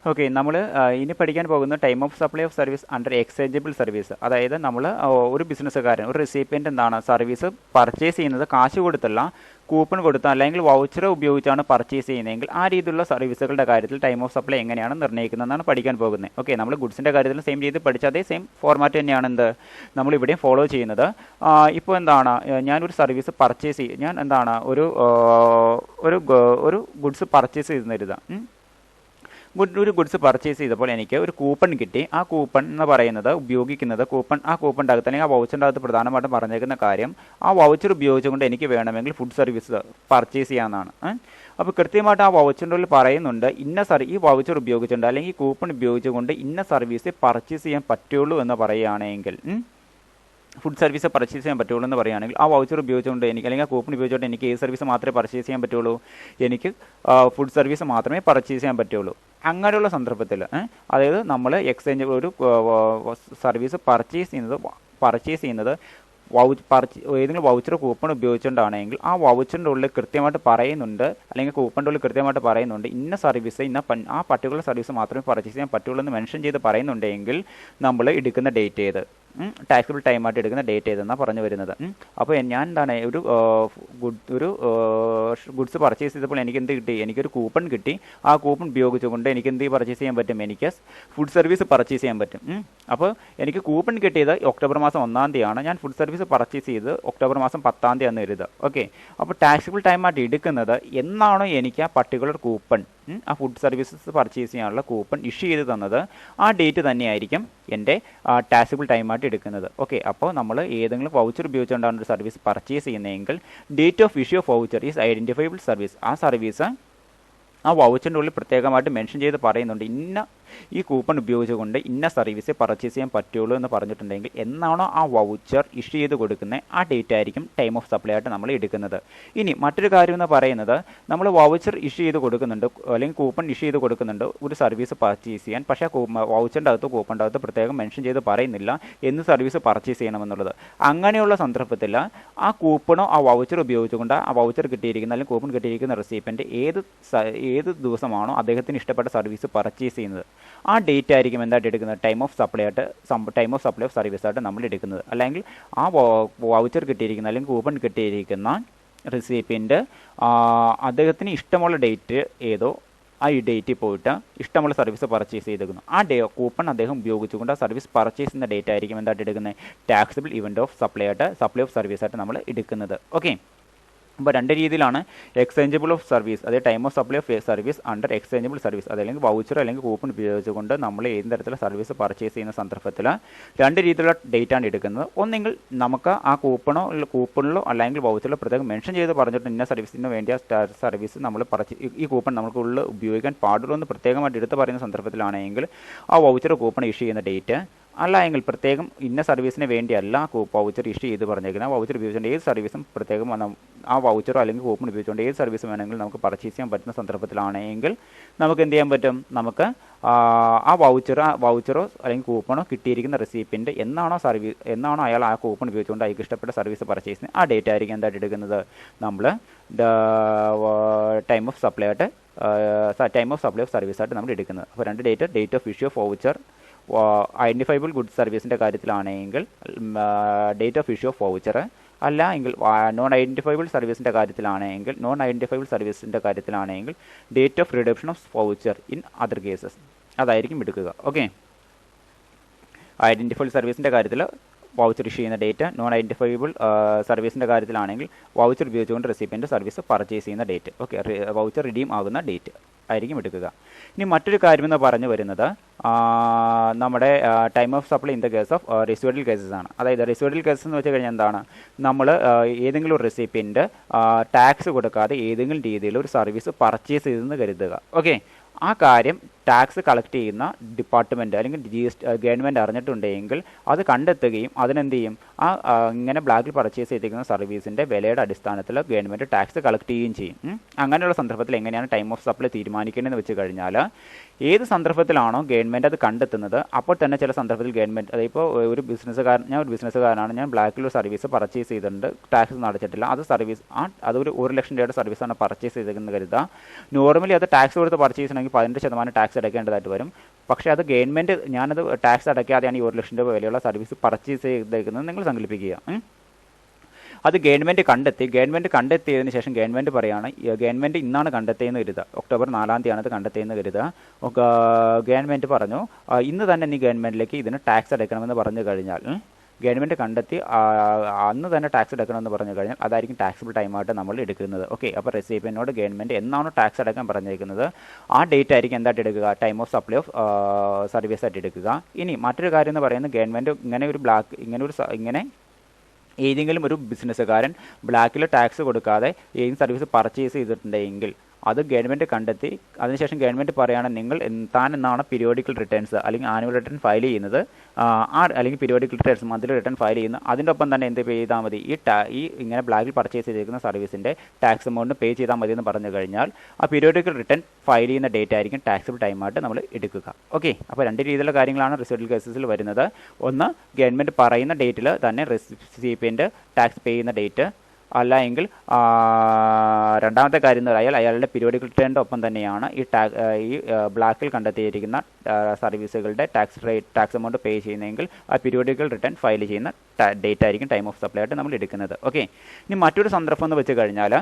Okay, നമ്മൾ ഇനി പഠിക്കാൻ പോകുന്ന time of supply of service under exchangeable service. അതായത് നമ്മൾ ഒരു ബിസിനസ്സുകാരൻ, ഒരു റെസിപ്പിയൻ്റ് എന്താണ് സർവീസ് പർച്ചേസ് ചെയ്യുന്നത് കാശ് കൊടുത്തല്ല, കൂപ്പൺ കൊടുത്ത അല്ലെങ്കിൽ വൗച്ചർ ഉപയോഗിച്ചാണ് പർച്ചേസ് ചെയ്യുന്നതെങ്കിൽ ആ രീതിയിലുള്ള സർവീസുകളുടെ കാര്യത്തിൽ ടൈം ഓഫ് സപ്ലൈ എങ്ങനെയാണ് നിർണ്ണയിക്കുന്നതെന്നാണ് പഠിക്കാൻ പോകുന്നത്. ഓക്കെ, നമ്മൾ ഗുഡ്സിൻ്റെ കാര്യത്തിൽ സെയിം രീതി പഠിച്ച അതേ സെയിം ഫോർമാറ്റ് തന്നെയാണ് നമ്മളിവിടെയും ഫോളോ ചെയ്യുന്നത്. ഇപ്പോൾ എന്താണ്, ഞാനൊരു സർവീസ് പർച്ചേസ് ചെയ്യും, ഞാൻ എന്താണ് ഒരു ഗുഡ്സ് പർച്ചേസ് ചെയ്തെന്നിരുതാം. ഒരു ഗുഡ്സ് പർച്ചേസ് ചെയ്തപ്പോൾ എനിക്ക് ഒരു കൂപ്പൺ കിട്ടി. ആ കൂപ്പൺ എന്ന് പറയുന്നത് ഉപയോഗിക്കുന്നത് ആ കൂപ്പണിൻ്റെ അകത്ത് അല്ലെങ്കിൽ ആ വൗച്ചറിൻ്റെ അകത്ത് പ്രധാനമായിട്ടും പറഞ്ഞേക്കുന്ന കാര്യം, ആ വൗച്ചർ ഉപയോഗിച്ചുകൊണ്ട് എനിക്ക് വേണമെങ്കിൽ ഫുഡ് സർവീസ് പർച്ചേസ് ചെയ്യാമെന്നാണ്. അപ്പോൾ കൃത്യമായിട്ട് ആ വൗച്ചറിൻ്റെ ഉള്ളിൽ പറയുന്നുണ്ട്, ഈ വൗച്ചർ ഉപയോഗിച്ചുകൊണ്ട് അല്ലെങ്കിൽ ഈ കൂപ്പൺ ഉപയോഗിച്ചുകൊണ്ട് ഇന്ന സർവീസ് പർച്ചേസ് ചെയ്യാൻ പറ്റുള്ളൂ എന്ന് പറയുകയാണെങ്കിൽ, ഫുഡ് സർവീസ് പർച്ചേസ് ചെയ്യാൻ പറ്റുള്ളൂ എന്ന് പറയുകയാണെങ്കിൽ ആ വൗച്ചർ ഉപയോഗിച്ചുകൊണ്ട് എനിക്ക് അല്ലെങ്കിൽ ആ കൂപ്പൺ ഉപയോഗിച്ചുകൊണ്ട് എനിക്ക് ഏത് സർവീസ് മാത്രമേ പർച്ചേസ് ചെയ്യാൻ പറ്റുള്ളൂ? എനിക്ക് ഫുഡ് സർവീസ് മാത്രമേ പർച്ചേസ് ചെയ്യാൻ പറ്റുള്ളൂ. അങ്ങനെയുള്ള സന്ദർഭത്തിൽ അതായത് നമ്മൾ എക്സ്ചേഞ്ച് ഒരു സർവീസ് പർച്ചേസ് ചെയ്യുന്നത് ഏതെങ്കിലും വൗച്ചർ കൂപ്പൺ ഉപയോഗിച്ചുകൊണ്ടാണെങ്കിൽ ആ വൗച്ചറിൻ്റെ ഉള്ളിൽ കൃത്യമായിട്ട് പറയുന്നുണ്ട്, അല്ലെങ്കിൽ കൂപ്പണിൻ്റെ ഉള്ളിൽ കൃത്യമായിട്ട് പറയുന്നുണ്ട് ഇന്ന സർവീസ് ആ പർട്ടിക്കുലർ സർവീസ് മാത്രമേ പർച്ചേസ് ചെയ്യാൻ പറ്റുള്ളൂ എന്ന് മെൻഷൻ ചെയ്ത് പറയുന്നുണ്ടെങ്കിൽ നമ്മൾ എടുക്കുന്ന ഡേറ്റ് ഏത്, ടാക്സിബിൾ ടൈമായിട്ട് എടുക്കുന്ന ഡേറ്റ് ഏതെന്നാണ് പറഞ്ഞു വരുന്നത്. അപ്പോൾ ഞാൻ എന്താണ് ഒരു ഗുഡ്സ് പർച്ചേസ് ചെയ്തപ്പോൾ എനിക്ക് എന്ത് കിട്ടി? എനിക്കൊരു കൂപ്പൺ കിട്ടി. ആ കൂപ്പൺ ഉപയോഗിച്ചുകൊണ്ട് എനിക്ക് എന്ത് പർച്ചേസ് ചെയ്യാൻ പറ്റും? എനിക്ക് ഫുഡ് സർവീസ് പർച്ചേസ് ചെയ്യാൻ പറ്റും. അപ്പോൾ എനിക്ക് കൂപ്പൺ കിട്ടിയത് ഒക്ടോബർ മാസം 1-ാം തീയതിയാണ്. ഞാൻ ഫുഡ് സർവീസ് പർച്ചേസ് ചെയ്ത് ഒക്ടോബർ മാസം 10-ാം തീയതി എഴുതുക. ഓക്കെ, അപ്പോൾ ടാക്സിബിൾ ടൈമായിട്ട് എടുക്കുന്നത് എന്നാണോ എനിക്ക് ആ പർട്ടിക്കുലർ കൂപ്പൺ, ആ ഫുഡ് സർവീസസ് പർച്ചേസ് ചെയ്യാനുള്ള കൂപ്പൺ ഇഷ്യൂ ചെയ്ത് തന്നത്, ആ ഡേറ്റ് തന്നെയായിരിക്കും എൻ്റെ ടാക്സിബിൾ ടൈമായിട്ട് എടുക്കുന്നത്. ഓക്കെ, അപ്പോൾ നമ്മൾ ഏതെങ്കിലും വൗച്ചർ ഉപയോഗിച്ചുകൊണ്ടാണ് ഒരു സർവീസ് പർച്ചേസ് ചെയ്യുന്നതെങ്കിൽ date of issue of voucher is identifiable service. ആ സർവീസ് ആ വൗച്ചറിൻ്റെ ഉള്ളിൽ പ്രത്യേകമായിട്ട് മെൻഷൻ ചെയ്ത് പറയുന്നുണ്ട്, ഈ കൂപ്പൺ ഉപയോഗിച്ചുകൊണ്ട് ഇന്ന സർവീസ് പർച്ചേസ് ചെയ്യാൻ പറ്റുള്ളൂ എന്ന് പറഞ്ഞിട്ടുണ്ടെങ്കിൽ എന്നാണോ ആ വൗച്ചർ ഇഷ്യൂ ചെയ്ത് കൊടുക്കുന്നത് ആ ഡേറ്റ് ആയിരിക്കും ടൈം ഓഫ് സപ്ലൈ ആയിട്ട് നമ്മൾ എടുക്കുന്നത്. ഇനി മറ്റൊരു കാര്യം എന്ന് പറയുന്നത്, നമ്മൾ വൗച്ചർ ഇഷ്യൂ ചെയ്ത് കൊടുക്കുന്നുണ്ട് അല്ലെങ്കിൽ കൂപ്പൺ ഇഷ്യൂ ചെയ്ത് കൊടുക്കുന്നുണ്ട് ഒരു സർവീസ് പർച്ചേസ് ചെയ്യാൻ, പക്ഷേ വൗച്ചറിൻ്റെ അകത്ത് കൂപ്പണിൻ്റെ അകത്ത് പ്രത്യേകം മെൻഷൻ ചെയ്ത് പറയുന്നില്ല എന്ത് സർവീസ് പർച്ചേസ് ചെയ്യണമെന്നുള്ളത്. അങ്ങനെയുള്ള സന്ദർഭത്തിൽ ആ കൂപ്പണോ ആ വൗച്ചർ ഉപയോഗിച്ചുകൊണ്ട് ആ വൗച്ചർ കിട്ടിയിരിക്കുന്ന അല്ലെങ്കിൽ കൂപ്പൺ കിട്ടിയിരിക്കുന്ന റെസിപ്പിയൻ്റ് ഏത് ദിവസമാണോ അദ്ദേഹത്തിന് ഇഷ്ടപ്പെട്ട സർവീസ് പർച്ചേസ് ചെയ്യുന്നത് ആ ഡേറ്റ് ആയിരിക്കും എന്തായിട്ട് എടുക്കുന്നത്? Time of supply of service ആയിട്ട് നമ്മൾ എടുക്കുന്നത്. അല്ലെങ്കിൽ ആ വൗച്ചർ കിട്ടിയിരിക്കുന്ന അല്ലെങ്കിൽ കൂപ്പൺ കിട്ടിയിരിക്കുന്ന റെസിപ്പിയൻ്റ് അദ്ദേഹത്തിന് ഇഷ്ടമുള്ള ഡേറ്റ് ഏതോ ആ ഈ ഡേറ്റിൽ പോയിട്ട് ഇഷ്ടമുള്ള സർവീസ് പർച്ചേസ് ചെയ്തേക്കുന്നു. ആ കൂപ്പൺ അദ്ദേഹം ഉപയോഗിച്ചുകൊണ്ട് ആ സർവീസ് പർച്ചേസ് ചെയ്യുന്ന ഡേറ്റ് ആയിരിക്കും എന്തായിട്ട് എടുക്കുന്നത്? Taxable event of supply of service ആയിട്ട് നമ്മൾ എടുക്കുന്നത്. ഓക്കെ, അപ്പോൾ രണ്ട് രീതിയിലാണ് എക്സ്ചേഞ്ചബിൾ ഓഫ് സർവീസ്, അതായത് time of supply of service under exchangeable service. അതല്ലെങ്കിൽ വൗച്ചർ അല്ലെങ്കിൽ കൂപ്പൺ ഉപയോഗിച്ചുകൊണ്ട് നമ്മൾ ഏത് തരത്തിലുള്ള സർവീസ് പർച്ചേസ് ചെയ്യുന്ന സന്ദർഭത്തിൽ രണ്ട് രീതിയിലുള്ള ഡേറ്റാണ് എടുക്കുന്നത്. ഒന്നെങ്കിൽ നമുക്ക് ആ കൂപ്പണിലോ അല്ലെങ്കിൽ വൗച്ചറിലോ പ്രത്യേകം മെൻഷൻ ചെയ്ത് പറഞ്ഞിട്ട് ഇന്ന സർവീസിന് വേണ്ടിയ സർവീസ് നമ്മൾ ഈ കൂപ്പൺ നമുക്കുള്ളിൽ ഉപയോഗിക്കാൻ പാടുള്ളൂ എന്ന് പ്രത്യേകമായിട്ട് എടുത്ത് പറയുന്ന സന്ദർഭത്തിലാണെങ്കിൽ ആ വൗച്ചർ കൂപ്പൺ ഇഷ്യൂ ചെയ്യുന്ന ഡേറ്റ്, അല്ല എങ്കിൽ പ്രത്യേകം ഇന്ന സർവീസിന് വേണ്ടിയല്ല വൗച്ചർ ഇഷ്യൂ ചെയ്ത് പറഞ്ഞേക്കുന്നത്, വൗച്ചർ ഉപയോഗിച്ചുകൊണ്ട് ഏത് സർവീസും പ്രത്യേകം ആ വൗച്ചറോ അല്ലെങ്കിൽ കൂപ്പൺ ഉപയോഗിച്ചുകൊണ്ട് ഏത് സർവീസ് വേണമെങ്കിലും നമുക്ക് പർച്ചേസ് ചെയ്യാൻ പറ്റുന്ന സന്ദർഭത്തിലാണെങ്കിൽ നമുക്ക് എന്ത് ചെയ്യാൻ പറ്റും? നമുക്ക് ആ വൗച്ചറോ അല്ലെങ്കിൽ കൂപ്പണോ കിട്ടിയിരിക്കുന്ന റെസിപ്പിയൻ്റ് എന്നാണോ അയാൾ ആ കൂപ്പൺ ഉപയോഗിച്ചുകൊണ്ട് അയാൾക്ക് ഇഷ്ടപ്പെട്ട സർവീസ് പർച്ചേസ് ചെയ്യുന്നത് ആ ഡേറ്റ് ആയിരിക്കും എന്തായിട്ട് എടുക്കുന്നത്? നമ്മൾ time of supply of service ആയിട്ട് നമ്മൾ എടുക്കുന്നത്. അപ്പോൾ രണ്ട് date of issue of voucher identifiable good സർവീസിൻ്റെ കാര്യത്തിലാണെങ്കിൽ date of issue of voucher, അല്ല എങ്കിൽ നോൺ ഐഡൻറ്റിഫൈബിൾ സർവീസിൻ്റെ കാര്യത്തിലാണെങ്കിൽ date of redemption of voucher in other cases അതായിരിക്കും എടുക്കുക. ഓക്കെ, ഐഡൻറ്റിഫൈബിൾ സർവീസിൻ്റെ കാര്യത്തിൽ വൗച്ചർ ഇഷ്യൂ ചെയ്യുന്ന ഡേറ്റ്, നോൺ ഐഡൻറ്റിഫൈബിൾ സർവീസിൻ്റെ കാര്യത്തിലാണെങ്കിൽ വൗച്ചർ ഉപയോഗിച്ചുകൊണ്ട് റെസിപ്പിയൻ്റ് സർവീസ് പർച്ചേസ് ചെയ്യുന്ന ഡേറ്റ്. ഓക്കെ, വൗച്ചർ റിഡീം ആകുന്ന ഡേറ്റ് ആയിരിക്കും എടുക്കുക. ഇനി മറ്റൊരു കാര്യമെന്ന് പറഞ്ഞു വരുന്നത് നമ്മുടെ time of supply in the case of residual cases ആണ്. അതായത് റെസിഡ്യൂവൽ കേസസ് എന്ന് വെച്ച് കഴിഞ്ഞാൽ എന്താണ്? നമ്മൾ ഏതെങ്കിലും ഒരു റെസിപ്പിയൻ്റ് ടാക്സ് കൊടുക്കാതെ ഏതെങ്കിലും രീതിയിൽ ഒരു സർവീസ് പർച്ചേസ് ചെയ്തെന്ന് കരുതുക. ഓക്കെ, ആ കാര്യം ടാക്സ് കളക്ട് ചെയ്യുന്ന ഡിപ്പാർട്ട്മെൻറ്റ് അല്ലെങ്കിൽ ഗവൺമെൻറ് അറിഞ്ഞിട്ടുണ്ടെങ്കിൽ അത് കണ്ടെത്തുകയും അതിനെന്ത് ചെയ്യും? ഇങ്ങനെ ബ്ലാക്കിൽ പർച്ചേസ് ചെയ്തിരിക്കുന്ന സർവീസിൻ്റെ വിലയുടെ അടിസ്ഥാനത്തിൽ ഗവൺമെൻറ് ടാക്സ് കളക്ട് ചെയ്യുകയും ചെയ്യും. അങ്ങനെയുള്ള സന്ദർഭത്തിൽ എങ്ങനെയാണ് ടൈം ഓഫ് സപ്ലൈ തീരുമാനിക്കേണ്ടതെന്ന് വെച്ച് കഴിഞ്ഞാൽ ഏത് സന്ദർഭത്തിലാണോ ഗവൺമെൻറ് അത് കണ്ടെത്തുന്നത് അപ്പോൾ തന്നെ ചില സന്ദർഭത്തിൽ ഗവൺമെൻറ്, അതിപ്പോൾ ഞാൻ ഒരു ബിസിനസ്സുകാരനാണ്, ഞാൻ ബ്ലാക്കിൽ സർവീസ് പർച്ചേസ് ചെയ്തിട്ടുണ്ട്, ടാക്സ് നടത്തിയിട്ടില്ല, അതൊരു 1 ലക്ഷം രൂപയുടെ സർവീസാണ് പർച്ചേസ് ചെയ്തതെന്ന് കരുതുക. നോർമലി അത് ടാക്സ് കൊടുത്ത് പർച്ചേസ് ചെയ്യണമെങ്കിൽ 18% ടാക്സ് ടാക്സ് അടയ്ക്കേണ്ടതായിട്ട് വരും. പക്ഷേ അത് ഗവൺമെൻറ്, ഞാനത് ടാക്സ് അടയ്ക്കാതെയാണ് ഈ 1 ലക്ഷം രൂപ വിലയുള്ള സർവീസ് പർച്ചേസ് ചെയ്തേക്കുന്നത് നിങ്ങൾ സങ്കല്പിക്കുക. അത് ഗവൺമെൻറ് കണ്ടെത്തിയതിന് ശേഷം ഗവൺമെൻറ് പറയുകയാണ്, ഗവൺമെൻറ് ഇന്നാണ് കണ്ടെത്തിയെന്ന് കരുതുക, ഒക്ടോബർ 4-ാം തീയതിയാണ് ഇത് കണ്ടെത്തിയെന്ന് കരുതുക. ഗവൺമെൻറ് പറഞ്ഞു ഇന്ന് തന്നെ നീ ഗവൺമെൻറ്റിലേക്ക് ഇതിന് ടാക്സ് അടയ്ക്കണമെന്ന് പറഞ്ഞു കഴിഞ്ഞാൽ, ഗവൺമെൻറ് കണ്ടെത്തി അന്ന് തന്നെ ടാക്സ് അടയ്ക്കണമെന്ന് പറഞ്ഞു കഴിഞ്ഞാൽ അതായിരിക്കും ടാക്സിബിൾ ടൈമായിട്ട് നമ്മൾ എടുക്കുന്നത്. ഓക്കെ, അപ്പോൾ റെസിപ്പിയനോട് ഗവൺമെൻറ് എന്നാണോ ടാക്സ് അടയ്ക്കാൻ പറഞ്ഞിരിക്കുന്നത് ആ ഡേറ്റ് ആയിരിക്കും എന്തായിട്ട് എടുക്കുക, time of supply of service ആയിട്ട് എടുക്കുക. ഇനി മറ്റൊരു കാര്യം എന്ന് പറയുന്നത്, ഗവൺമെൻറ് ഇങ്ങനെ ഏതെങ്കിലും ഒരു ബിസിനസ്സുകാരൻ ബ്ലാക്കിൽ ടാക്സ് കൊടുക്കാതെ ഏതെങ്കിലും സർവീസ് പർച്ചേസ് ചെയ്തിട്ടുണ്ടെങ്കിൽ അത് ഗവൺമെൻറ് കണ്ടെത്തി അതിനുശേഷം ഗവൺമെൻറ് പറയുകയാണ് നിങ്ങൾ താൻ എന്നാണ് പീരിയോഡിക്കൽ റിട്ടേൺസ് അല്ലെങ്കിൽ ആനുവൽ റിട്ടേൺ ഫയൽ ചെയ്യുന്നത്, അല്ലെങ്കിൽ periodical returns monthly return file ചെയ്യുന്നത്, അതിൻ്റെ ഒപ്പം തന്നെ എന്ത് പേ ചെയ്താൽ മതി, ഈ ഇങ്ങനെ ബ്ലാക്കിൽ പർച്ചേസ് ചെയ്തിരിക്കുന്ന സർവീസിൻ്റെ ടാക്സ് എമൗണ്ട് പേ ചെയ്താൽ മതി എന്ന് പറഞ്ഞു കഴിഞ്ഞാൽ ആ പീരിയോഡിക്കൽ റിട്ടേൺ ഫയൽ ചെയ്യുന്ന ഡേറ്റ് ആയിരിക്കും ടാക്സിബിൾ ടൈമായിട്ട് നമ്മൾ എടുക്കുക. ഓക്കെ, അപ്പോൾ 2 രീതിയിലുള്ള കാര്യങ്ങളാണ് റെസിഡ്യൂവൽ കേസസിൽ വരുന്നത്. ഒന്ന്, ഗവൺമെൻറ് പറയുന്ന ഡേറ്റിൽ തന്നെ റെസിപ്പിയൻ്റ് ടാക്സ് പേ ചെയ്യുന്ന ഡേറ്റ്, അല്ല എങ്കിൽ രണ്ടാമത്തെ കാര്യം എന്ന് പറയാൽ അയാളുടെ പീരിയോഡിക്കൽ റിട്ടേണിൻ്റെ ഒപ്പം തന്നെയാണ് ഈ ബ്ലാക്കിൽ കണ്ടെത്തിയിരിക്കുന്ന സർവീസുകളുടെ ടാക്സ് എമൗണ്ട് പേ ചെയ്യുന്നതെങ്കിൽ ആ പീരിയോഡിക്കൽ റിട്ടേൺ ഫയൽ ചെയ്യുന്ന ഡേറ്റ് ആയിരിക്കും ടൈം ഓഫ് സപ്ലൈ ആയിട്ട് നമ്മൾ എടുക്കുന്നത്. ഓക്കെ, ഇനി മറ്റൊരു സന്ദർഭം എന്ന് വെച്ച് കഴിഞ്ഞാൽ,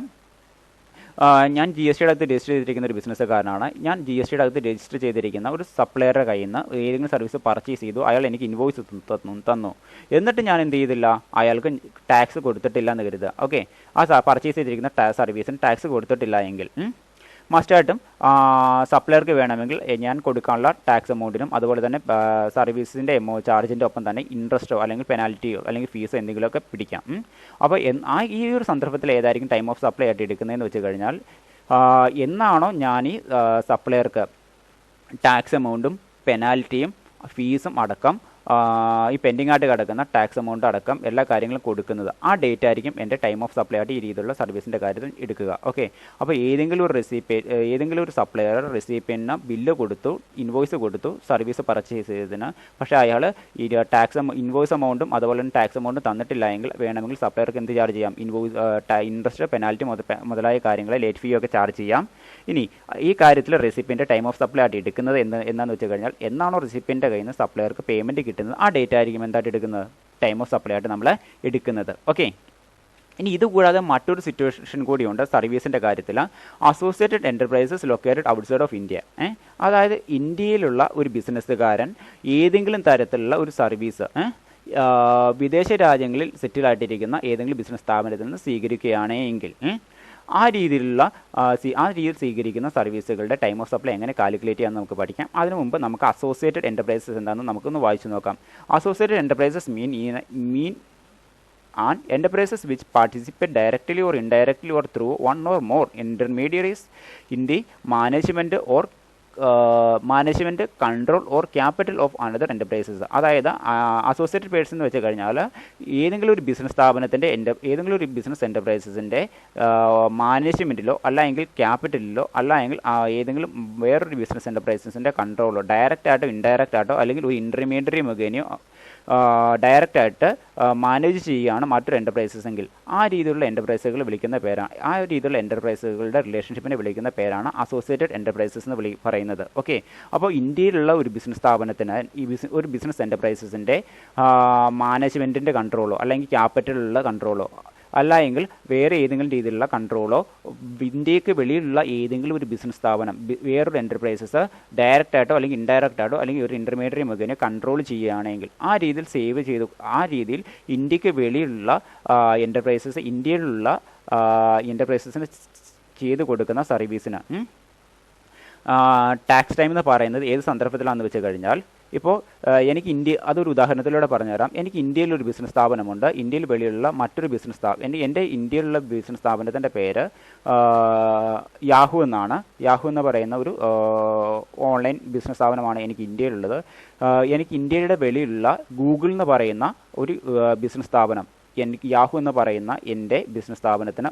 ഞാൻ GST അകത്ത് രജിസ്റ്റർ ചെയ്തിരിക്കുന്ന ഒരു ബിസിനസ്സുകാരനാണ്. ഞാൻ GST അകത്ത് രജിസ്റ്റർ ചെയ്തിരിക്കുന്ന ഒരു സപ്ലയറുടെ കയ്യിൽ നിന്ന് ഏതെങ്കിലും സർവീസ് പർച്ചേസ് ചെയ്തു, അയാൾ എനിക്ക് ഇൻവോയ്സ് തന്നു, എന്നിട്ട് ഞാൻ എന്ത് ചെയ്തില്ല, അയാൾക്ക് ടാക്സ് കൊടുത്തിട്ടില്ല എന്ന് കരുതുക. ഓക്കെ, ആ പർച്ചേസ് ചെയ്തിരിക്കുന്ന സർവീസിന് ടാക്സ് കൊടുത്തിട്ടില്ല എങ്കിൽ മസ്റ്റായിട്ടും സപ്ലയർക്ക് വേണമെങ്കിൽ ഞാൻ കൊടുക്കാനുള്ള ടാക്സ് എമൗണ്ടിനും അതുപോലെ തന്നെ സർവീസിൻ്റെ ചാർജിൻ്റെ ഒപ്പം തന്നെ ഇൻട്രസ്റ്റോ അല്ലെങ്കിൽ പെനാൽറ്റിയോ അല്ലെങ്കിൽ ഫീസോ എന്തെങ്കിലുമൊക്കെ പിടിക്കാം. അപ്പോൾ ഈ ഒരു സന്ദർഭത്തിൽ ഏതായിരിക്കും ടൈം ഓഫ് സപ്ലൈ ആയിട്ട് എടുക്കുന്നതെന്ന് വെച്ച് കഴിഞ്ഞാൽ, എന്നാണോ ഞാൻ ഈ സപ്ലയർക്ക് ടാക്സ് എമൗണ്ടും പെനാൽറ്റിയും ഫീസും അടക്കം ഈ പെൻഡിങ് ആയിട്ട് കിടക്കുന്ന ടാക്സ് എമൗണ്ട് അടക്കം എല്ലാ കാര്യങ്ങളും കൊടുക്കുന്നത്, ആ ഡേറ്റ് ആയിരിക്കും എൻ്റെ ടൈം ഓഫ് സപ്ലൈ ആയിട്ട് ഈ രീതിയിലുള്ള സർവീസിൻ്റെ കാര്യത്തിൽ എടുക്കുക. ഓക്കെ, അപ്പോൾ ഏതെങ്കിലും ഒരു സപ്ലയർ റെസിപ്പിയന് ബില്ല് കൊടുത്തു, ഇൻവോയ്സ് കൊടുത്തു സർവീസ് പർച്ചേസ് ചെയ്തതിന്, പക്ഷേ അയാൾ ഈ ഇൻവോയ്സ് എമൗണ്ടും അതുപോലെ തന്നെ ടാക്സ് എമൗണ്ടും തന്നിട്ടില്ല എങ്കിൽ വേണമെങ്കിൽ സപ്ലയർക്ക് എന്ത് ചാർജ് ചെയ്യാം, ഇൻട്രസ്റ്റ്, പെനാൽറ്റി മുതലായ കാര്യങ്ങളെ ലേറ്റ് ഫീ ഒക്കെ ചാർജ് ചെയ്യാം. ഇനി ഈ കാര്യത്തിൽ റെസിപ്പിയൻ്റെ ടൈം ഓഫ് സപ്ലൈ ആയിട്ട് എടുക്കുന്നത് എന്താണെന്ന് വെച്ച് കഴിഞ്ഞാൽ, എന്നാണോ റെസിപ്പിയൻ്റെ കയ്യിൽ നിന്ന് സപ്ലയർക്ക് പേയ്മെൻറ്റ് കിട്ടുന്നത് ആ ഡേറ്റ് ആയിരിക്കും എന്തായിട്ട് എടുക്കുന്നത്, ടൈം ഓഫ് സപ്ലൈ ആയിട്ട് നമ്മൾ എടുക്കുന്നത്. ഓക്കെ, ഇനി ഇതുകൂടാതെ മറ്റൊരു സിറ്റുവേഷൻ കൂടിയുണ്ട് സർവീസിൻ്റെ കാര്യത്തിൽ. Associated enterprises located outside of India, അതായത് ഇന്ത്യയിലുള്ള ഒരു ബിസിനസ്സുകാരൻ ഏതെങ്കിലും തരത്തിലുള്ള ഒരു സർവീസ് വിദേശ രാജ്യങ്ങളിൽ സെറ്റിലായിട്ടിരിക്കുന്ന ഏതെങ്കിലും ബിസിനസ് സ്ഥാപനത്തിൽ നിന്ന് സ്വീകരിക്കുകയാണെങ്കിൽ ആ രീതിയിൽ സ്വീകരിക്കുന്ന സർവീസുകളുടെ ടൈം ഓഫ് സപ്ലൈ എങ്ങനെ കാൽക്കുലേറ്റ് ചെയ്യാമെന്ന് നമുക്ക് പഠിക്കാം. അതിനു മുമ്പ് നമുക്ക് അസോസിയേറ്റഡ് എൻ്റർപ്രൈസസ് എന്താണെന്ന് നമുക്കൊന്ന് വായിച്ചു നോക്കാം. Associated enterprises mean and enterprises which participate directly or indirectly or through one or more intermediaries in the management control or capital of another enterprises. അതായത് അസോസിയേറ്റഡ് പേഴ്സൺ എന്ന് വെച്ച് കഴിഞ്ഞാൽ ഏതെങ്കിലും ഒരു ബിസിനസ് സ്ഥാപനത്തിൻ്റെ ഏതെങ്കിലും ഒരു ബിസിനസ് എൻ്റർപ്രൈസസിൻ്റെ മാനേജ്മെൻറ്റിലോ അല്ലെങ്കിൽ ക്യാപിറ്റലിലോ അല്ലെങ്കിൽ ഏതെങ്കിലും വേറൊരു ബിസിനസ് എൻ്റർപ്രൈസസിൻ്റെ കൺട്രോളോ ഡയറക്റ്റായിട്ടോ ഇൻഡയറക്റ്റായിട്ടോ അല്ലെങ്കിൽ ഒരു ഇൻ്റർമീഡിയറി മുഖേനയോ ഡയറക്റ്റായിട്ട് മാനേജ് ചെയ്യുകയാണ് മറ്റൊരു എൻ്റർപ്രൈസസ് എങ്കിൽ ആ രീതിയിലുള്ള എൻ്റർപ്രൈസുകൾ വിളിക്കുന്ന പേരാണ്, ആ രീതിയിലുള്ള എൻ്റർപ്രൈസുകളുടെ റിലേഷൻഷിപ്പിനെ വിളിക്കുന്ന പേരാണ് അസോസിയേറ്റഡ് എൻ്റർപ്രൈസസ് എന്ന് പറയുന്നത്. ഓക്കെ, അപ്പോൾ ഇന്ത്യയിലുള്ള ഒരു ബിസിനസ് സ്ഥാപനത്തിന് ഒരു ബിസിനസ് എൻ്റർപ്രൈസസിൻ്റെ മാനേജ്മെൻറ്റിൻ്റെ കൺട്രോളോ അല്ലെങ്കിൽ ക്യാപിറ്റലിലുള്ള കൺട്രോളോ അല്ല എങ്കിൽ വേറെ ഏതെങ്കിലും രീതിയിലുള്ള കൺട്രോളോ ഇന്ത്യക്ക് വെളിയിലുള്ള ഏതെങ്കിലും ഒരു ബിസിനസ് സ്ഥാപനം വേറൊരു എൻ്റർപ്രൈസസ് ഡയറക്റ്റായിട്ടോ അല്ലെങ്കിൽ ഇൻഡയറക്റ്റായിട്ടോ അല്ലെങ്കിൽ ഒരു ഇൻ്റർമീഡിയറി മുഖേന കൺട്രോൾ ചെയ്യുകയാണെങ്കിൽ ആ രീതിയിൽ ഇന്ത്യക്ക് വെളിയിലുള്ള ഇന്ത്യയിലുള്ള എൻ്റർപ്രൈസസിന് ചെയ്തു കൊടുക്കുന്ന സർവീസിന് ടാക്സ് ടൈം എന്ന് പറയുന്നത് ഏത് സന്ദർഭത്തിലാണെന്ന് വെച്ച് കഴിഞ്ഞാൽ, ഇപ്പോൾ എനിക്ക് അതൊരു ഉദാഹരണത്തിലൂടെ പറഞ്ഞുതരാം. എനിക്ക് ഇന്ത്യയിലൊരു ബിസിനസ് സ്ഥാപനമുണ്ട്, ഇന്ത്യയിൽ വെളിയിലുള്ള മറ്റൊരു ബിസിനസ് എൻ്റെ ഇന്ത്യയിലുള്ള ബിസിനസ് സ്ഥാപനത്തിൻ്റെ പേര് യാഹു എന്നാണ്. യാഹു എന്ന് പറയുന്ന ഒരു ഓൺലൈൻ ബിസിനസ് സ്ഥാപനമാണ് എനിക്ക് ഇന്ത്യയിലുള്ളത്. എനിക്ക് ഇന്ത്യയുടെ വെളിയിലുള്ള ഗൂഗിൾ എന്ന് പറയുന്ന ഒരു ബിസിനസ് സ്ഥാപനം, എനിക്ക് യാഹു എന്ന് പറയുന്ന എൻ്റെ ബിസിനസ് സ്ഥാപനത്തിന്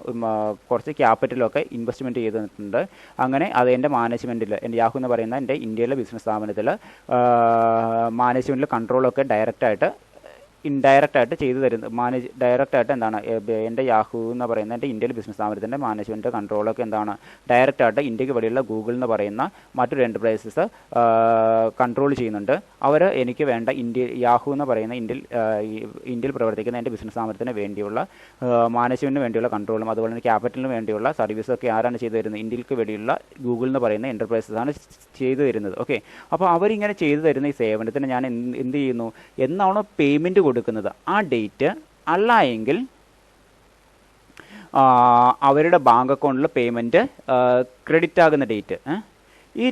കുറച്ച് ക്യാപിറ്റലൊക്കെ ഇൻവെസ്റ്റ്മെൻറ്റ് ചെയ്തിട്ടുണ്ട്. അങ്ങനെ അത് എൻ്റെ മാനേജ്മെൻറ്റിൽ, എൻ്റെ യാഹു എന്ന് പറയുന്ന എൻ്റെ ഇന്ത്യയിലെ ബിസിനസ് സ്ഥാപനത്തിൽ മാനേജ്മെൻറ്റിൽ കൺട്രോളൊക്കെ ഡയറക്റ്റായിട്ട് ഇൻഡയറക്റ്റ് ആയിട്ട് ചെയ്തു തരുന്നത് ഡയറക്റ്റ് ആയിട്ട് എന്താണ് എൻ്റെ യാഹൂ എന്ന് പറയുന്ന എൻ്റെ ഇന്ത്യയിൽ ബിസിനസ് സ്ഥാപനത്തിൻ്റെ മാനേജ്മെൻറ്റ് കൺട്രോളൊക്കെ എന്താണ് ഡയറക്റ്റ് ആയിട്ട് ഇന്ത്യക്ക് വെളിയുള്ള ഗൂഗിൾ എന്ന് പറയുന്ന മറ്റൊരു എൻ്റർപ്രൈസസ് കൺട്രോൾ ചെയ്യുന്നുണ്ട്. അവർ എനിക്ക് വേണ്ട യാഹൂ എന്ന് പറയുന്ന ഇന്ത്യയിൽ പ്രവർത്തിക്കുന്ന എൻ്റെ ബിസിനസ് സ്ഥാപനത്തിന് വേണ്ടിയുള്ള മാനേജ്മെൻറ്റിന് വേണ്ടിയുള്ള കൺട്രോളും അതുപോലെ തന്നെ ക്യാപിറ്റലിന് വേണ്ടിയുള്ള സർവീസൊക്കെ ആരാണ് ചെയ്തു തരുന്നത്? ഇന്ത്യക്ക് വെളിയുള്ള ഗൂഗിൾ എന്ന് പറയുന്ന എൻ്റർപ്രൈസസാണ് ചെയ്തു തരുന്നത്. ഓക്കെ, അപ്പോൾ അവരിങ്ങനെ ചെയ്തു തരുന്ന ഈ സേവനത്തിന് ഞാൻ എന്ത് ചെയ്യുന്നു? എന്നാണോ പേയ്മെൻറ്റ് കൊടുക്കുന്നത് ആ ഡേറ്റ്, അല്ല എങ്കിൽ അവരുടെ ബാങ്ക് അക്കൗണ്ടിൽ പേയ്മെൻറ്റ് ക്രെഡിറ്റ് ആകുന്ന ഡേറ്റ്. ഈ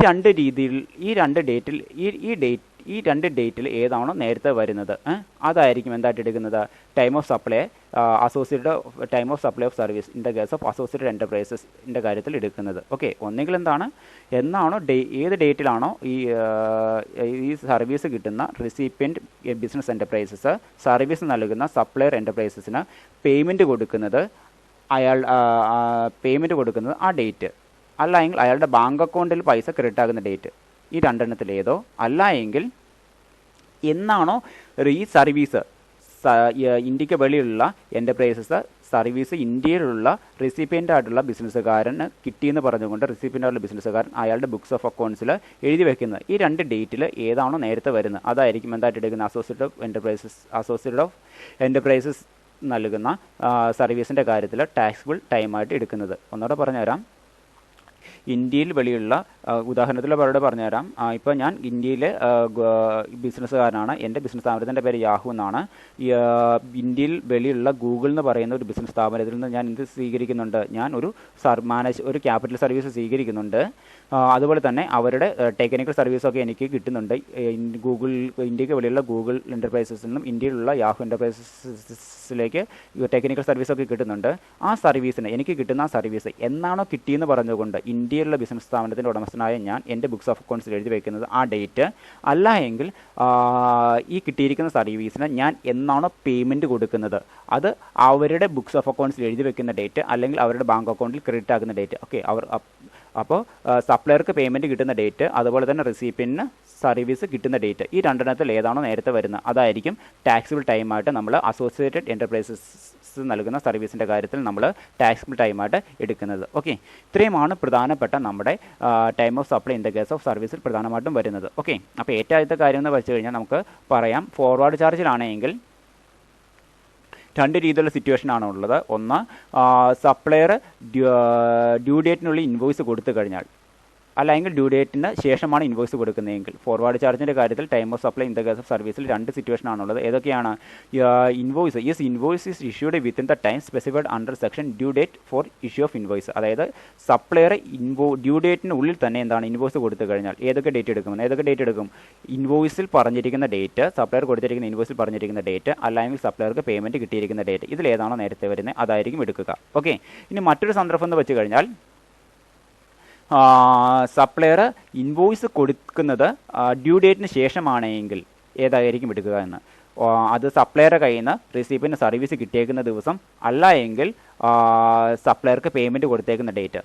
രണ്ട് ഡേറ്റിൽ ഏതാണോ നേരത്തെ വരുന്നത് അതായിരിക്കും എന്തായിട്ട് എടുക്കുന്നത്? Time of supply of service in the case of associated എൻ്റർപ്രൈസസിൻ്റെ കാര്യത്തിൽ എടുക്കുന്നത്. ഓക്കെ, ഒന്നെങ്കിൽ എന്നാണോ ഏത് ഡേറ്റിലാണോ ഈ സർവീസ് കിട്ടുന്ന റെസിപ്പിയൻറ്റ് ബിസിനസ് എൻ്റർപ്രൈസസ് സർവീസ് നൽകുന്ന സപ്ലയർ എൻ്റർപ്രൈസസിന് പേയ്മെൻറ്റ് കൊടുക്കുന്നത് ആ ഡേറ്റ്, അല്ല എങ്കിൽ അയാളുടെ ബാങ്ക് അക്കൗണ്ടിൽ പൈസ ക്രെഡിറ്റ് ആകുന്ന ഡേറ്റ്. ഈ രണ്ടെണ്ണത്തിൽ ഏതോ, അല്ല എങ്കിൽ എന്നാണോ ഈ സർവീസ് ഇന്ത്യക്ക് വെളിയിലുള്ള എൻ്റർപ്രൈസസ് സർവീസ് ഇന്ത്യയിലുള്ള റെസിപ്പിയൻ്റ് ആയിട്ടുള്ള ബിസിനസ്സുകാരന് കിട്ടിയെന്ന് പറഞ്ഞുകൊണ്ട് റെസിപ്പിയൻ്റ് ആയിട്ടുള്ള ബിസിനസ്സുകാരൻ അയാളുടെ ബുക്സ് ഓഫ് അക്കൗണ്ട്സിൽ എഴുതി വെക്കുന്നത്. ഈ രണ്ട് ഡേറ്റിൽ ഏതാണോ നേരത്തെ വരുന്നത് അതായിരിക്കും എന്തായിട്ട് എടുക്കുന്നത്? അസോസിയേറ്റഡ് ഓഫ് എൻ്റർപ്രൈസസ് നൽകുന്ന സർവീസിൻ്റെ കാര്യത്തിൽ ടാക്സിബിൾ ടൈമായിട്ട് എടുക്കുന്നത്. ഒന്നുകൂടെ പറഞ്ഞുതരാം. ഇന്ത്യയിൽ വെളിയുള്ള ഉദാഹരണത്തിൽ അവരോട് പറഞ്ഞുതരാം. ഇപ്പോൾ ഞാൻ ഇന്ത്യയിലെ ബിസിനസ്സുകാരനാണ്. എൻ്റെ ബിസിനസ് സ്ഥാപനത്തിൻ്റെ പേര് യാഹൂ എന്നാണ്. ഇന്ത്യയിൽ വെളിയുള്ള ഗൂഗിൾ എന്ന് പറയുന്ന ഒരു ബിസിനസ് സ്ഥാപനത്തിൽ നിന്ന് ഞാൻ എന്ത് സ്വീകരിക്കുന്നുണ്ട്? ഞാൻ ഒരു ക്യാപിറ്റൽ സർവീസ് സ്വീകരിക്കുന്നുണ്ട്. അതുപോലെ തന്നെ അവരുടെ ടെക്നിക്കൽ സർവീസൊക്കെ എനിക്ക് കിട്ടുന്നുണ്ട്. ഇന്ത്യക്ക് വെളിയുള്ള ഗൂഗിൾ എൻ്റർപ്രൈസസിൽ നിന്നും ഇന്ത്യയിലുള്ള യാഹൂ എൻ്റർപ്രൈസസിലേക്ക് ടെക്നിക്കൽ സർവീസൊക്കെ കിട്ടുന്നുണ്ട്. ആ സർവീസിന് എനിക്ക് കിട്ടുന്ന ആ സർവീസ് എന്നാണോ കിട്ടിയെന്ന് പറഞ്ഞുകൊണ്ട് ഇന്ത്യയിലുള്ള ബിസിനസ് സ്ഥാപനത്തിൻ്റെ ഉടമസ്ഥനായ ഞാൻ എൻ്റെ ബുക്സ് ഓഫ് അക്കൗണ്ട്സിൽ എഴുതി വയ്ക്കുന്നത് ആ ഡേറ്റ്, അല്ല എങ്കിൽ ഈ കിട്ടിയിരിക്കുന്ന സർവീസിന് ഞാൻ എന്നാണോ പേയ്മെൻറ്റ് കൊടുക്കുന്നത് അത് അവരുടെ ബുക്സ് ഓഫ് അക്കൗണ്ട്സിൽ എഴുതി വയ്ക്കുന്ന ഡേറ്റ്, അല്ലെങ്കിൽ അവരുടെ ബാങ്ക് അക്കൗണ്ടിൽ ക്രെഡിറ്റ് ആകുന്ന ഡേറ്റ്. ഓക്കെ, അപ്പോൾ സപ്ലയർക്ക് പേയ്മെൻറ്റ് കിട്ടുന്ന ഡേറ്റ്, അതുപോലെ തന്നെ റെസിപ്പിയൻറ്റിന് സർവീസ് കിട്ടുന്ന ഡേറ്റ്, ഈ രണ്ടെണ്ണത്തിൽ ഏതാണോ നേരത്തെ വരുന്നത് അതായിരിക്കും ടാക്സിബിൾ ടൈമായിട്ട് നമ്മൾ അസോസിയേറ്റഡ് എൻ്റർപ്രൈസസ് നൽകുന്ന സർവീസിൻ്റെ കാര്യത്തിൽ നമ്മൾ ടാക്സിബിൾ ടൈമായിട്ട് എടുക്കുന്നത്. ഓക്കെ, ഇത്രയുമാണ് പ്രധാനപ്പെട്ട നമ്മുടെ time of supply in the case of സർവീസിൽ പ്രധാനമായിട്ടും വരുന്നത്. ഓക്കെ, അപ്പോൾ ഏറ്റവും ആദ്യത്തെ കാര്യം എന്ന് വെച്ച് കഴിഞ്ഞാൽ നമുക്ക് പറയാം, ഫോർവേഡ് ചാർജിലാണെങ്കിൽ രണ്ട് രീതിയിലുള്ള സിറ്റുവേഷൻ ആണ് ഉള്ളത്. ഒന്ന്, സപ്ലയർ ഡ്യൂ ഡേറ്റിനുള്ളിൽ ഇൻവോയ്സ് കൊടുത്തു കഴിഞ്ഞാൽ, അല്ലെങ്കിൽ ഡ്യൂ ഡേറ്റിന് ശേഷമാണ് ഇൻവോയ്സ് കൊടുക്കുന്നതെങ്കിൽ. ഫോർവേഡ് ചാർജിൻ്റെ കാര്യത്തിൽ time of supply in the case of സർവീസിൽ രണ്ട് സിറ്റുവേഷൻ ആണുള്ളത്. ഏതൊക്കെയാണ്? Invoice is issued within the time specified under section due date for issue of invoice. അതായത് സപ്ലയർ ഡ്യൂ ഡേറ്റിന് ഉള്ളിൽ തന്നെ ഇൻവോയ്സ് കൊടുത്തു കഴിഞ്ഞാൽ ഏതൊക്കെ ഡേറ്റ് എടുക്കും? ഇൻവോയ്സിൽ പറഞ്ഞിരിക്കുന്ന ഡേറ്റ്, സപ്ലയർ കൊടുത്തിരിക്കുന്ന ഇൻവോയ്സിൽ പറഞ്ഞിരിക്കുന്ന ഡേറ്റ്, അല്ലെങ്കിൽ സപ്ലയർക്ക് പേയ്മെൻറ്റ് കിട്ടിയിരിക്കുന്ന ഡേറ്റ്, ഇതിലേതാണോ നേരത്തെ വരുന്നത് അതായിരിക്കും എടുക്കുക. ഓക്കെ, ഇനി മറ്റൊരു സന്ദർഭം എന്ന് വെച്ച് കഴിഞ്ഞാൽ സപ്ലയർ ഇൻവോയ്സ് കൊടുക്കുന്നത് ഡ്യൂ ഡേറ്റിന് ശേഷമാണെങ്കിൽ ഏതായിരിക്കും എടുക്കുക എന്ന്. അത് സപ്ലയറുടെ കയ്യിൽ നിന്ന് റെസിപ്പിയൻറ്റ് സർവീസ് കിട്ടിയേക്കുന്ന ദിവസം, അല്ല എങ്കിൽ സപ്ലയർക്ക് പേയ്മെൻറ്റ് കൊടുത്തേക്കുന്ന ഡേറ്റ്.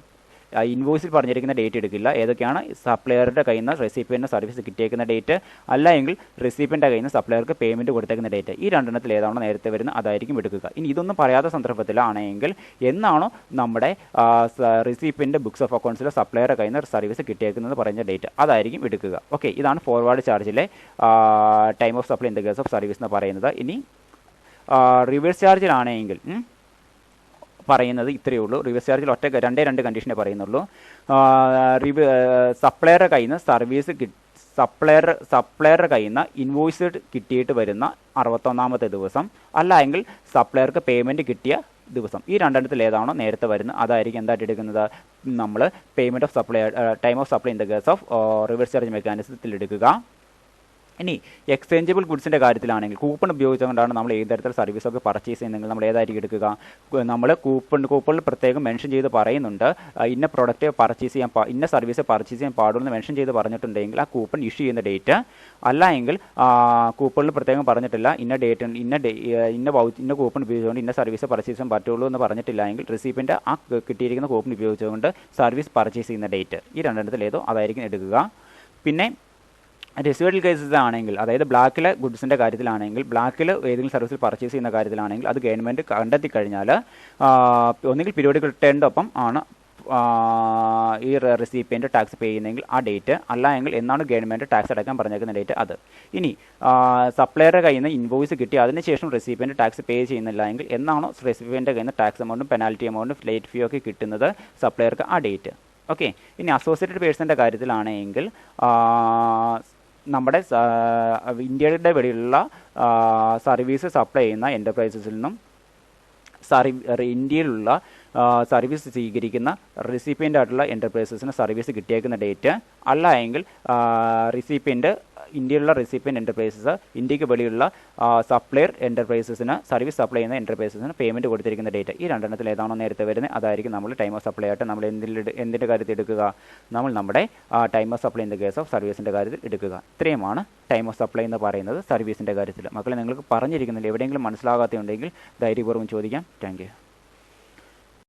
ഇൻവോയ്സിൽ പറഞ്ഞിരിക്കുന്ന ഡേറ്റ് എടുക്കില്ല. ഏതൊക്കെയാണ്? സപ്ലയറുടെ കയ്യിൽ നിന്ന് റെസിപ്പിയൻറ്റ് സർവീസ് കിട്ടിയേക്കുന്ന ഡേറ്റ്, അല്ല എങ്കിൽ റെസിപ്പിയൻ്റെ കയ്യിൽ നിന്ന് സപ്ലയർക്ക് പേയ്മെൻറ്റ് കൊടുത്തേക്കുന്ന ഡേറ്റ്. ഈ രണ്ടെണ്ണത്തിൽ ഏതാണോ നേരത്തെ വരുന്നത് അതായിരിക്കും എടുക്കുക. ഇനി ഇതൊന്നും പറയാത്ത സന്ദർഭത്തിലാണെങ്കിൽ എന്നാണോ നമ്മുടെ റെസിപ്പിയൻ്റെ ബുക്സ് ഓഫ് അക്കൗണ്ട്സിൽ സപ്ലയറുടെ കയ്യിൽ നിന്ന് സർവീസ് കിട്ടിയേക്കുന്നത് പറഞ്ഞ ഡേറ്റ് അതായിരിക്കും എടുക്കുക. ഓക്കെ, ഇതാണ് ഫോർവേഡ് ചാർജിലെ time of supply in the case of service എന്ന് പറയുന്നത്. ഇനി റിവേഴ്സ് ചാർജിലാണെങ്കിൽ പറയുന്നത് ഇത്രയേ ഉള്ളൂ. റിവേഴ്സ് ചാർജിൽ രണ്ട് കണ്ടീഷനെ പറയുന്നുള്ളൂ. സപ്ലയറുടെ കയ്യിൽ നിന്ന് സപ്ലയറുടെ കയ്യിൽ നിന്ന് ഇൻവോയ്സ് കിട്ടിയിട്ട് വരുന്ന 61ാമത്തെ ദിവസം, അല്ല എങ്കിൽ സപ്ലയർക്ക് പേയ്മെൻറ്റ് കിട്ടിയ ദിവസം. ഈ രണ്ടെണ്ണത്തിൽ ഏതാണോ നേരത്തെ വരുന്നത് അതായിരിക്കും എന്തായിട്ട് എടുക്കുന്നത്? നമ്മൾ payment of supply time of supply in the case of reverse charge മെക്കാനിസത്തിൽ എടുക്കുക. ഇനി എക്സ്ചേഞ്ചബിൾ ഗുഡ്സിൻ്റെ കാര്യത്തിലാണെങ്കിൽ കൂപ്പൺ ഉപയോഗിച്ചുകൊണ്ടാണ് നമ്മൾ ഏത് തരത്തിൽ സർവീസൊക്കെ പർച്ചേസ് ചെയ്യുന്നതെങ്കിൽ നമ്മൾ ഏതായിരിക്കും എടുക്കുക? നമ്മൾ കൂപ്പണിൽ പ്രത്യേകം മെൻഷൻ ചെയ്ത് പറയുന്നുണ്ട്, ഇന്ന പ്രൊഡക്റ്റ് പർച്ചേസ് ചെയ്യാൻ ഇന്ന സർവീസ് പർച്ചേസ് ചെയ്യാൻ പാടുള്ളൂ എന്ന് മെൻഷൻ ചെയ്ത് പറഞ്ഞിട്ടുണ്ടെങ്കിൽ ആ കൂപ്പൺ ഇഷ്യൂ ചെയ്യുന്ന ഡേറ്റ്, അല്ല എങ്കിൽ കൂപ്പണിൽ പ്രത്യേകം പറഞ്ഞിട്ടില്ല ഇന്ന ഡേറ്റ് ഇന്ന കൂപ്പൺ ഉപയോഗിച്ചുകൊണ്ട് ഇന്ന സർവീസ് പർച്ചേസ് ചെയ്യാൻ പറ്റുള്ളൂ എന്ന് പറഞ്ഞിട്ടില്ല എങ്കിൽ റെസിപ്പിയൻ്റ് ആ കിട്ടിയിരിക്കുന്ന കൂപ്പൺ ഉപയോഗിച്ചുകൊണ്ട് സർവീസ് പർച്ചേസ് ചെയ്യുന്ന ഡേറ്റ്, ഈ രണ്ടെണ്ണത്തിൽ ഏതോ അതായിരിക്കും എടുക്കുക. പിന്നെ റെസിഡ്യൂവൽ കേസസ് ആണെങ്കിൽ, അതായത് ബ്ലാക്കിലെ ഗുഡ്സിൻ്റെ കാര്യത്തിലാണെങ്കിൽ, ബ്ലാക്കിൽ ഏതെങ്കിലും സർവീസിൽ പർച്ചേസ് ചെയ്യുന്ന കാര്യത്തിലാണെങ്കിൽ അത് ഗവൺമെൻറ് കണ്ടെത്തി കഴിഞ്ഞാൽ ഒന്നുകിൽ പീരിയോഡിക് റിട്ടേണിൻ്റെ ഒപ്പം ആണ് ഈ റെസിപ്പിയൻ്റ് ടാക്സ് പേ ചെയ്യുന്നെങ്കിൽ ആ ഡേറ്റ്, അല്ല എങ്കിൽ എന്നാണ് ഗവൺമെൻറ് ടാക്സ് അടയ്ക്കാൻ പറഞ്ഞേക്കുന്ന ഡേറ്റ് അത്. ഇനി സപ്ലയറുടെ കയ്യിൽ നിന്ന് ഇൻവോയ്സ് കിട്ടി അതിനുശേഷം റെസിപ്പിയൻ്റ് ടാക്സ് പേ ചെയ്യുന്നില്ല എങ്കിൽ എന്നാണോ റെസിപ്പിയൻ്റെ കയ്യിൽ നിന്ന് ടാക്സ് എമൗണ്ടും പെനാൽറ്റി എമൗണ്ടും ലേറ്റ് ഫീ ഒക്കെ കിട്ടുന്നത് സപ്ലയർക്ക് ആ ഡേറ്റ്. ഓക്കെ. ഇനി അസോസിയേറ്റഡ് പേഴ്സൻ്റെ കാര്യത്തിലാണെങ്കിൽ നമ്മുടെ ഇന്ത്യയുടെ വെളിയിലുള്ള സർവീസ് സപ്ലൈ ചെയ്യുന്ന എൻ്റർപ്രൈസസിൽ നിന്നും ഇന്ത്യയിലുള്ള സർവീസ് സ്വീകരിക്കുന്ന റെസിപ്പിയൻ്റ് ആയിട്ടുള്ള എൻ്റർപ്രൈസസിന് സർവീസ് കിട്ടിയേക്കുന്ന ഡേറ്റ്, അല്ല എങ്കിൽ റെസിപ്പിയൻ്റ് ഇന്ത്യയിലുള്ള റെസിപ്പിയൻ്റ് എൻ്റർപ്രൈസസ് ഇന്ത്യക്ക് വെളിയുള്ള സപ്ലയർ എൻ്റർപ്രൈസസിന് സർവീസ് സപ്ലൈ ചെയ്യുന്ന എൻ്റർപ്രൈസസിന് പേയ്മെൻറ്റ് കൊടുത്തിരിക്കുന്ന ഡേറ്റ്. ഈ രണ്ടെണ്ണത്തിൽ ഏതാണോ നേരത്തെ വരുന്നത് അതായിരിക്കും നമ്മൾ ടൈം ഓഫ് സപ്ലൈ ആയിട്ട് നമ്മൾ എന്തിൻ്റെ കാര്യത്തിൽ എടുക്കുക, നമ്മൾ നമ്മുടെ time of supply in the case of സർവീസിൻ്റെ കാര്യത്തിൽ എടുക്കുക. ഇത്രയുമാണ് ടൈം ഓഫ് സപ്ലൈ എന്ന് പറയുന്നത് സർവീസിൻ്റെ കാര്യത്തിൽ. മക്കളെ നിങ്ങൾക്ക് പറഞ്ഞിരിക്കുന്നില്ല, എവിടെയെങ്കിലും മനസ്സിലാകാത്തതുണ്ടെങ്കിൽ ധൈര്യപൂർവ്വം ചോദിക്കാം. Thank you.